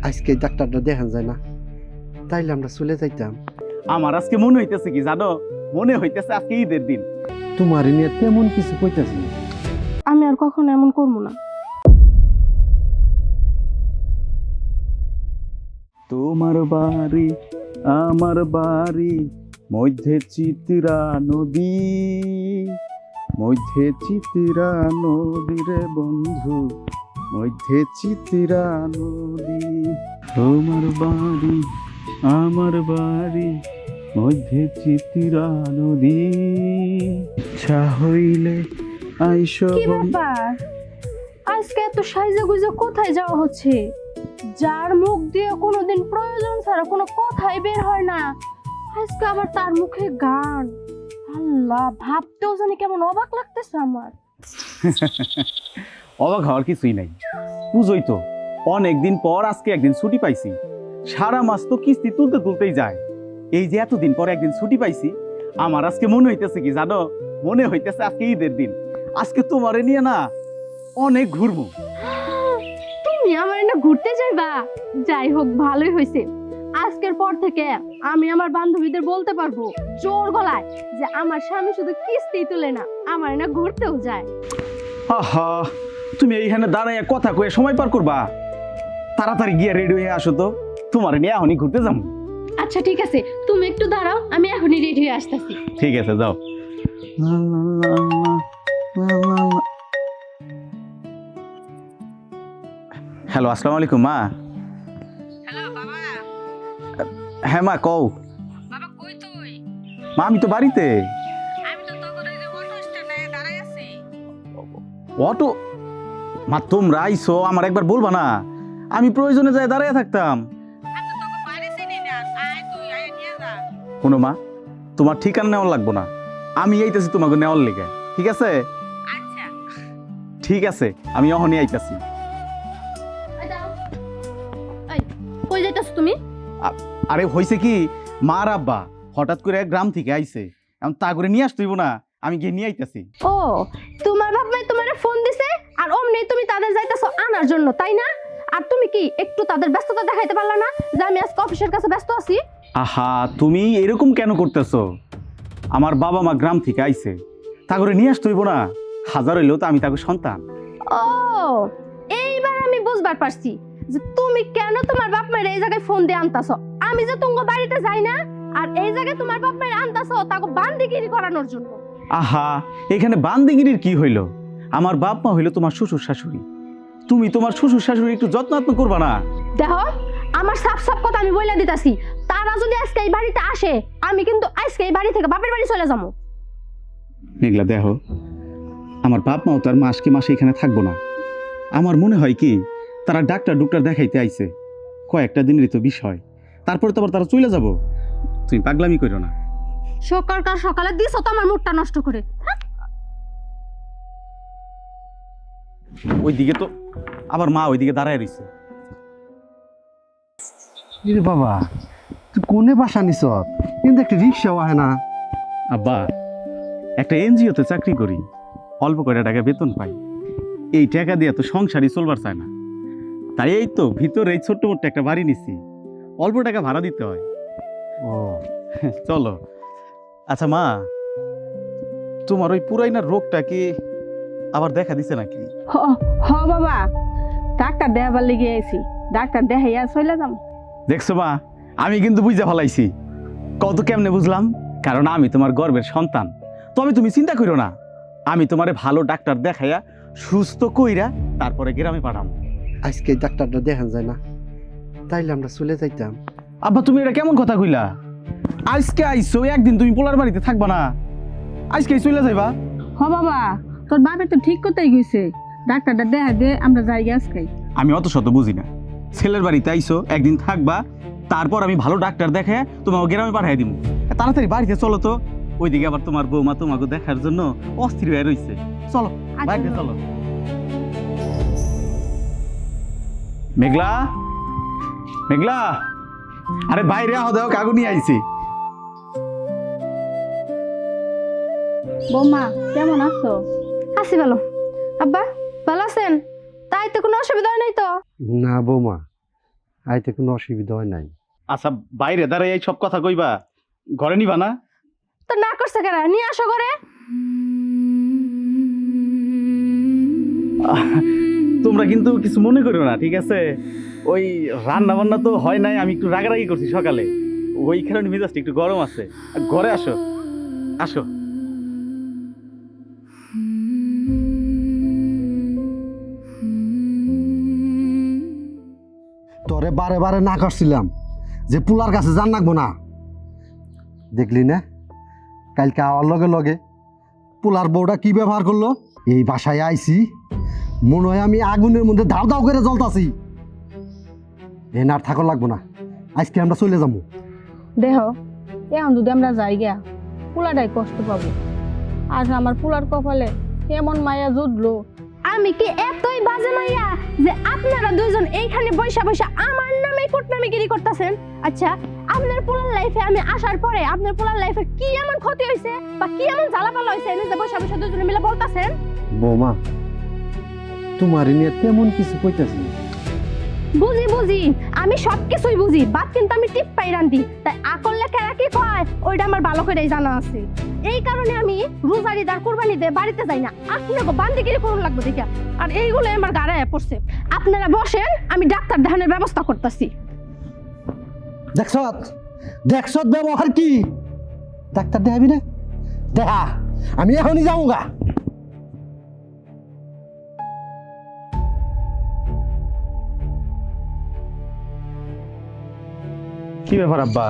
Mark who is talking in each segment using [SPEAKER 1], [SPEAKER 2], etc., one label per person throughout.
[SPEAKER 1] আজকে ডাক্তারটা দেখান যায় না, তাইলে আমরা চলে যাইতাম।
[SPEAKER 2] আমার আজকে মনে হইতেছে কি জানো, মনে হইতেছে আজকে ঈদের দিন।
[SPEAKER 1] তোমার নিয়ে তেমন কিছু কইতাছি না।
[SPEAKER 3] আমি আর কখনো এমন করবো না।
[SPEAKER 2] তোমার বাড়ি আমার বাড়ি, মধ্যে চিত্রা নদী, মধ্যে চিত্রা নদী রে বন্ধু, মধ্যে চিত্রা নদী। তোমার বাড়ি আমার বাড়ি, মধ্যে চিত্রা নদী, ইচ্ছা হইলে আইসো।
[SPEAKER 3] কি ব্যাপার, আজকে এত সাইজা গুজা কোথায় যাওয়া হচ্ছে? যার মুখ দিয়ে কোনোদিন প্রয়োজন ছাড়া কোনো কথাই বের হয় না, আজকে আবার তার মুখে গান। আল্লাহ, ভাবতেও জানি কেমন অবাক লাগতেছে আমার।
[SPEAKER 2] অবাক হওয়ার কিছুই নাই, বুঝই তো অনেকদিন পর আজকে একদিন ছুটি পাইছি। সারা মাস তো কিস্তি তুলতে তুলতেই যায়, এই যে এতদিন পর একদিন ছুটি পাইছি, আমার আজকে মনে হইতেছে কি জানো, মনে হইতেছে আজকে ঈদের দিন। আজকে তোমারে নিয়ে না অনেক ঘুরবো।
[SPEAKER 3] তুমি আমার না ঘুরতে যাইবা? যাই হোক, ভালোই হয়েছে। আজকের পর থেকে আমি আমার বান্ধবীদের বলতে পারবো জোর গলায় যে আমার স্বামী শুধু কিস্তি তুলে না, আমার না ঘুরতেও যায়।
[SPEAKER 2] আহা, তুমি এইখানে দাঁড়ায় কথা কয়ে সময় পার করবা? তাড়াতাড়ি গিয়ে রেডি হয়ে আসো তো, তোমার নিয়ে এখনই ঘুরতে যাবো।
[SPEAKER 3] আচ্ছা ঠিক আছে, তুমি একটু দাঁড়াও, আমি এখনই রেডি হয়ে আসতেছি।
[SPEAKER 2] ঠিক আছে, যাও। হ্যালো, আসসালামু আলাইকুম মা।
[SPEAKER 4] হ্যালো বাবা।
[SPEAKER 2] হ্যাঁ মা, কও।
[SPEAKER 4] বাবা কই তুই?
[SPEAKER 2] মা আমি তো বাড়িতে।
[SPEAKER 4] আমি তো তখন ওই যে অটো স্ট্যান্ডে দাঁড়াই আছি।
[SPEAKER 2] অটো? মা তোমরা আইসো, আমার একবার বলবা না? আমি প্রয়োজনে যাই দাঁড়ায় থাকতাম।
[SPEAKER 4] আমি তো তোকে বাড়ি চিনি না, আয় তুই আয় নিয়ে যা।
[SPEAKER 2] কোনো মা, তোমার ঠিকানা নেওয়ার লাগবো না, আমি এইতেছি তোমাকে নেওয়ার লেগে। ঠিক আছে?
[SPEAKER 4] আচ্ছা
[SPEAKER 2] ঠিক আছে, আমি এখনই আইতাছি।
[SPEAKER 3] এই, কই যাইতাছো তুমি?
[SPEAKER 2] আরে হইছে কি, মা আর আব্বা হঠাৎ করে গ্রাম থেকে আইছে, এখন তা করে নিয়ে আসতেইব না, আমি গিয়ে নিয়ে আইতাছি।
[SPEAKER 3] ও, তোমার বাপ মাই তোমারে ফোন দিছে আর অমনি তুমি তাদের যাইতাছো আনার জন্য, তাই না? আর তুমি কি একটু তাদের ব্যস্ততা দেখাইতে পারলা না যে আমি আজকে অফিসের কাছে ব্যস্ত আছি?
[SPEAKER 2] আহা, তুমি এরকম কেন করতেছো? আমার বাবা মা গ্রাম থেকে আইছে, তা করে নিয়ে আসতেইব না? হাজার হইলেও তো আমি তাকে সন্তান।
[SPEAKER 3] ও, এইবার আমি বুঝবার পারছি যে তুমি কেন তোমার বাপ মায়ের এই জায়গায় ফোন দিয়ে আনতাছো। আমি যে তোমার বাড়িতে যাই না, আর এই জায়গায় তোমার বাপ মায়ের আনতাছো তাকে বান্দিগিরি করানোর জন্য।
[SPEAKER 2] আহা, এখানে বান্দিগিরির কি হইল? আমার বাপ মা হইলো তোমার শ্বশুর শাশুড়ি, তুমি তোমার শ্বশুর শাশুড়ি একটু যত্ন করবা না?
[SPEAKER 3] দেখো, আমার সাফ সাফ কথা আমি বইলা দিতাছি, তারা যদি আজকে এই বাড়িতে আসে, আমি কিন্তু আজকে এই বাড়ি থেকে বাপের বাড়ি চলে যাবো।
[SPEAKER 2] মেঘলা দেখো, আমার বাপ মাও তার মাসকে মাসে এখানে থাকবো না। আমার মনে হয় কি, তারা ডাক্তার দেখাইতে আইছে, কয়েকটা দিনেরই তো বিষয়, তারপরে তো আবার তারা চলে যাব। তুমি পাগলামি করো না।
[SPEAKER 3] সকালকার সকালে দিছো তো আমার মুডটা নষ্ট করে।
[SPEAKER 2] ওইদিকে তো আবার মা ওইদিকে দাঁড়ায় রইছে।
[SPEAKER 1] রে বাবা, তুই কোনে বাসা নিছ? কিন্তু একটা রিক্সাও আহে না।
[SPEAKER 2] আব্বা, একটা এনজিওতে চাকরি করি, অল্প কয়টা টাকা বেতন পাই, এই টাকা দিয়ে তো সংসারই চলবার চায় না, তাই এই তো ভিতরে এই ছোট্ট মোট্ট একটা বাড়ি নিছি, অল্প টাকা ভাড়া দিতে হয়।
[SPEAKER 1] ও,
[SPEAKER 2] চলো। আচ্ছা মা, তোমার ওই পুরাইনার রোগটা কি আবার দেখা দিছে নাকি?
[SPEAKER 4] হ বাবা, ডাক্তার দেখাবার লেগে আইছি, ডাক্তার দেখাইয়া চলে যাম।
[SPEAKER 2] দেখছো মা, আমি কিন্তু বুঝতে ফেলাইছি। কত কেমনে বুঝলাম? কারণ আমি তোমার গর্বের সন্তান। তবে তুমি চিন্তা করো না, আমি তোমারে ভালো ডাক্তার দেখাইয়া সুস্থ কইরা তারপরে গ্রামে পাঠাবো।
[SPEAKER 1] আজকে ডাক্তারটা দেখান যায় না, তাইলে আমরা চলে যাইতাম।
[SPEAKER 2] আব্বা, তুমি এটা কেমন কথা কইলা? আজকে আইসো, একদিন তুমি পোলার বাড়িতে থাকবা না, আজকেই চলে যাইবা?
[SPEAKER 4] হ বাবা, তোর বাপে তো ঠিক কথাই কইছে, ডাক্তারটা দেখা দে, আমরা যাই আজকে।
[SPEAKER 2] আমি অত শত বুঝি না, ছেলের বাড়িতে আইসো, একদিন থাকবা, তারপর আমি ভালো ডাক্তার দেখায় তোমাকে গ্রামে পাঠাই দিব। তাড়াতাড়ি বাড়িতে চলো তো, ওইদিকে আবার তোমার বৌমা তোমাকে দেখার জন্য অস্থির হয়ে রইছে। চলো বাড়িতে চলো। মেঘলা, মেঘলা, আরে বাইরে আহ, দেখো কাগু নিয়ে আইছি।
[SPEAKER 4] বৌমা কেমন আছো?
[SPEAKER 3] আসি ভালো। আব্বা ভালো আছেন? তাই তো কোনো অসুবিধা হয় নাই তো?
[SPEAKER 1] না বৌমা, আইতে কোনো অসুবিধা হয় নাই।
[SPEAKER 2] আচ্ছা বাইরে দাঁড়াই এই সব কথা কইবা, ঘরে নিবা না?
[SPEAKER 3] তো না করছে কেন, নিয়ে আসো ঘরে।
[SPEAKER 2] তোমরা কিন্তু কিছু মনে করো না, ঠিক আছে? ওই রান্না বান্না তো হয় নাই, আমি একটু রাগারাগি করছি সকালে, ওই কারণে মেজাজটা একটু গরম আছে। ঘরে আসো, আসো।
[SPEAKER 1] তোরে বারে বারে না করছিলাম যে পোলার কাছে জান রাখবো না, দেখলি না কালকে আওয়ার লগে লগে পোলার বউটা কি ব্যবহার করলো। এই বাসায় আইছি মনে হয় আমি আগুনের মধ্যে ধাও ধাও করে জ্বলতাছি। এ না আর থাকো লাগবো না, আজকে আমরা চলে যাবো।
[SPEAKER 4] দেহ এখন যদি আমরা যাই গিয়া পোলাটাই কষ্ট পাবো। আর আমার পোলার কপালে কেমন মায়া জুটলো।
[SPEAKER 3] আমি কি এতই বাজে মাইয়া যে আপনারা দুইজন এইখানে বৈশা বৈশা আমার নামে কুটনামিগিরি করতেছেন? আচ্ছা, আপনার পোলার লাইফে আমি আসার পরে আপনার পোলার লাইফে কি এমন ক্ষতি হয়েছে বা কি এমন জ্বালাপালা হয়েছে এনে যে বৈশা বৈশা দুজনে মিলে বলতাছেন?
[SPEAKER 1] বৌমা তোমার নিয়ে তেমন কিছু কইতেছি।
[SPEAKER 3] বুঝি বুঝি, আমি সবকিছুই বুঝি, বাদ কিন্তু আমি টিপ পাই রান্দি, তাই আকল লেখা কি কয় ওইটা আমার ভালো করেই জানা আছে। এই কারণে আমি রোজারিদার কুরবানি দিয়ে বাড়িতে যাই না, আপনাকে বান্দিগিরি করুন লাগবে দেখা। আর এইগুলো আমার গাড়ায় পড়ছে। আপনারা বসেন, আমি ডাক্তার দেখানোর ব্যবস্থা করতেছি।
[SPEAKER 1] দেখছত দেখছত ব্যবহার কি? ডাক্তার দেখাবি না? দেখা, আমি এখনই যাবো গা।
[SPEAKER 2] কি ব্যাপার আব্বা,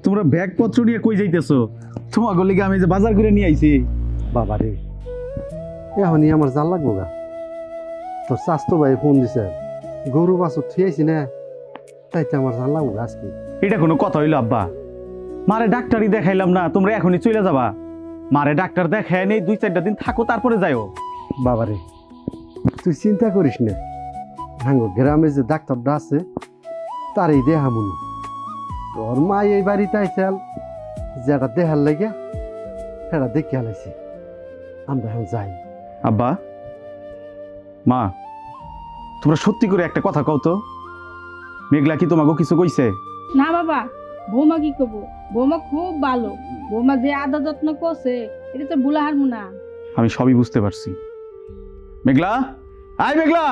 [SPEAKER 2] তোমরা ব্যাগপত্র নিয়ে কই যাইতেছো? তোমার গলিকে আমি যে বাজার করে নিয়ে আইছি।
[SPEAKER 1] বাবা রে, এখনই আমার জাল লাগবো গা। তোর স্বাস্থ্য ভাই ফোন দিছে, গরু বাছুর থিয়েছি না, তাইতে আমার জাল লাগবো গা আজকে।
[SPEAKER 2] এটা কোনো কথা হইলো আব্বা? মারে ডাক্তারই দেখাইলাম না, তোমরা এখনই চলে যাবা? মারে ডাক্তার দেখায় নেই, 2-4টা দিন থাকো তারপরে যাইও।
[SPEAKER 1] বাবা রে, তুই চিন্তা করিস না, ভাঙ্গো গ্রামে যে ডাক্তারটা আছে তারই দেহামুন। তোর মা এই বাড়িতে আইসাল, যেটা দেহার লাগে সেটা দেখে আলাইছি। আমরা এখন যাই।
[SPEAKER 2] আব্বা, মা, তোমরা সত্যি করে একটা কথা কও তো, মেঘলা কি তোমাকে কিছু কইছে?
[SPEAKER 4] না বাবা, বৌমা কি করবো, বৌমা খুব ভালো। বৌমা যে আদা যত্ন করছে এটা তো ভুলা হারবো না।
[SPEAKER 2] আমি সবই বুঝতে পারছি। মেঘলা, আয় মেঘলা।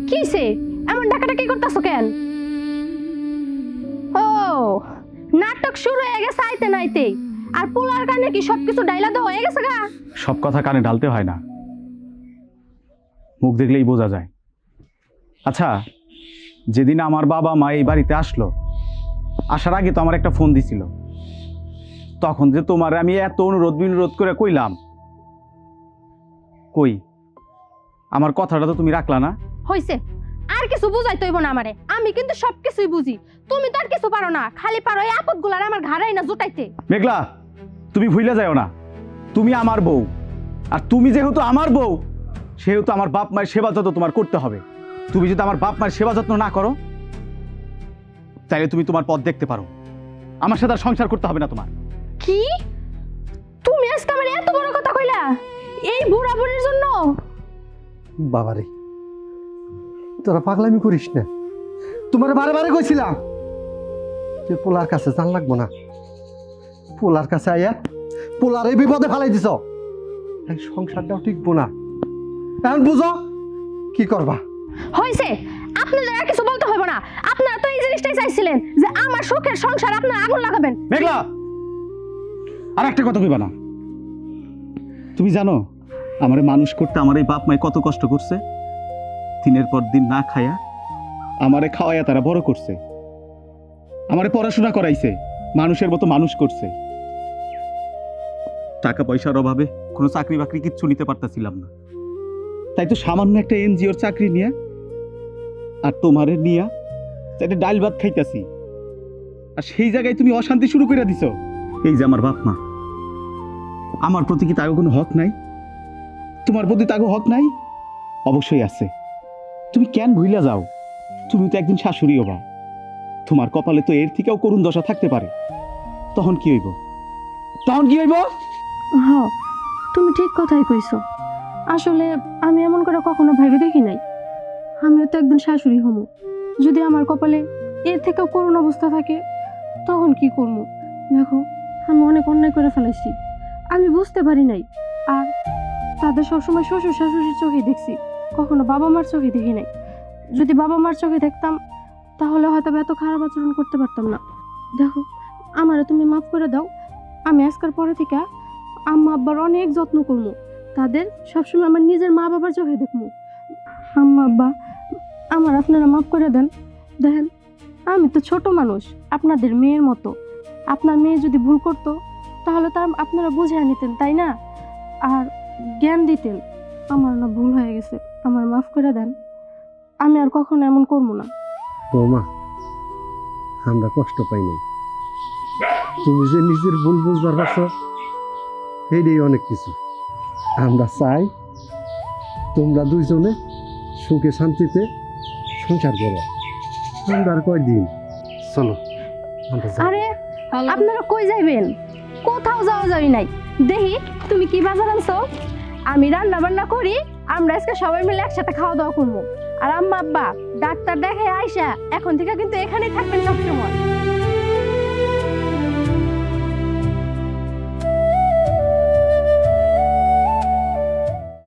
[SPEAKER 3] কিসে এমন ডাকাডাকি করতেছো কেন? ও, নাটক শুরু হয়ে গেছে আইতে নাইতে। আর পোলার কানে কি সবকিছু ডাইলা দেওয়া হয়ে গেছে গা?
[SPEAKER 2] সব কথা কানে ঢালতে হয় না, মুখ দেখলেই বোঝা যায়। আচ্ছা, যেদিন আমার বাবা মা এই বাড়িতে আসলো, আসার আগে তো আমার একটা ফোন দিছিল। তখন যে তোমার আমি এত অনুরোধ বিনুরোধ করে কইলাম, কই আমার কথাটা তো তুমি রাখলা না।
[SPEAKER 3] হইছে, আর কিছু বুঝাইতে হইব না আমারে, আমি কিন্তু সবকিছুই বুঝি। তুমি তো আর কিছু পারো না, খালি পারো এই আপদগুলার আমার ঘাড়াই না জুটাইতে।
[SPEAKER 2] মেঘলা, তুমি ভুলে যাও না, তুমি আমার বউ। আর তুমি যেহেতু আমার বউ, সেহেতু আমার বাপ মায়ের সেবা যত্ন তোমার করতে হবে। তুমি যদি আমার বাপ মায়ের সেবা যত্ন না করো, তাহলে তুমি তোমার পথ দেখতে পারো, আমার সাথে আর সংসার করতে হবে না তোমার।
[SPEAKER 3] কি? তুমি আজকে আমার এত বড় কথা কইলা এই বুড়া বুড়ির জন্য?
[SPEAKER 1] বাবা রে, তোরা পাগলামি করিস না। তোমার বারে বারে কইছিলাম তুই পোলার কাছে জান লাগবো না। পোলার কাছে আইয়া পোলার এই বিপদে ফালাই দিছ, এই সংসারটাও টিকবো না। এখন বুঝো কি করবা।
[SPEAKER 3] হইছে, আপনাদের আর কিছু বলতে হইব না। আপনারা তো এই জিনিসটাই চাইছিলেন যে আমার সুখের সংসার আপনারা আগুন লাগাবেন।
[SPEAKER 2] মেঘলা, আর একটা কথা কইবা না। তুমি জানো আমারে মানুষ করতে আমার এই বাপ মায়ে কত কষ্ট করছে। দিনের পর দিন না খায়া আমারে খাওয়াইয়া তারা বড় করছে, আমারে পড়াশোনা করাইছে, মানুষের মতো মানুষ করছে। টাকা পয়সার অভাবে কোনো চাকরি বাকরি কিচ্ছু নিতে পারতাছিলাম না, তাই তো সামান্য একটা এনজিওর চাকরি নিয়ে আর তোমারে নিয়া একটা ডাল ভাত খাইতাছি। আর সেই জায়গায় তুমি অশান্তি শুরু করে দিছো। এই যে আমার বাপ মা, আমার প্রতি কি তাগো কোনো হক নাই? তোমার প্রতি তাগো হক নাই? অবশ্যই আছে। তুমি কেন ভুইলা যাও? তুমি তো একদিন শাশুড়ি হবা, তোমার কপালে তো এর থেকেও করুণ দশা থাকতে পারে। তখন কি হইব? তখন কি হইব?
[SPEAKER 3] হ্যাঁ, তুমি ঠিক কথাই কইছো। আসলে আমি এমন করে কখনো ভেবে দেখি নাই। আমিও তো একদিন শাশুড়ি হমু। যদি আমার কপালে এর থেকেও করুণ অবস্থা থাকে তখন কি করবো? দেখো, আমি অনেক অন্যায় করে ফেলাইছি, আমি বুঝতে পারি নাই। আর তাদের সবসময় শ্বশুর শাশুড়ির চোখে দেখছি, কখনো বাবা মার চোখে দেখি নাই। যদি বাবা মার চোখে দেখতাম তাহলে হয়তো এত খারাপ আচরণ করতে পারতাম না। দেখো, আমারও তুমি মাফ করে দাও। আমি আজকের পরে থেকে আম্মা আব্বার অনেক যত্ন করবো, তাদের সবসময় আমার নিজের মা বাবার চোখে দেখবো। আম্মা আব্বা, আমার আপনারা মাফ করে দেন। দেখেন, আমি তো ছোট মানুষ, আপনাদের মেয়ের মতো। আপনার মেয়ে যদি ভুল করতো তাহলে তার আপনারা বুঝে নিতেন, তাই না? আর জ্ঞান দিতেন। আমার না ভুল হয়ে গেছে, আমার মাফ করে দেন। আমি আর কখনো এমন করবো না।
[SPEAKER 1] বৌমা, আমরা কষ্ট পাই নাই। তুমি যে নিজের ভুল বুঝবার পারছো এটাই অনেক কিছু। আমরা চাই তোমরা দুইজনে সুখে শান্তিতে সংসার করো। আমরা আর কয়দিন, চলো আমরা যাই।
[SPEAKER 3] আরে আপনারা কই যাইবেন? কোথাও যাওয়া যাবি নাই। দেখি তুমি কি বাজার আনছো। আমি রান্না বান্না করি, আমরা আজকে সবাই মিলে একসাথে খাওয়া দাওয়া করবো। আর আম্মা আব্বা ডাক্তার দেখে আইসা এখন থেকে কিন্তু এখানেই থাকবেন সবসময়।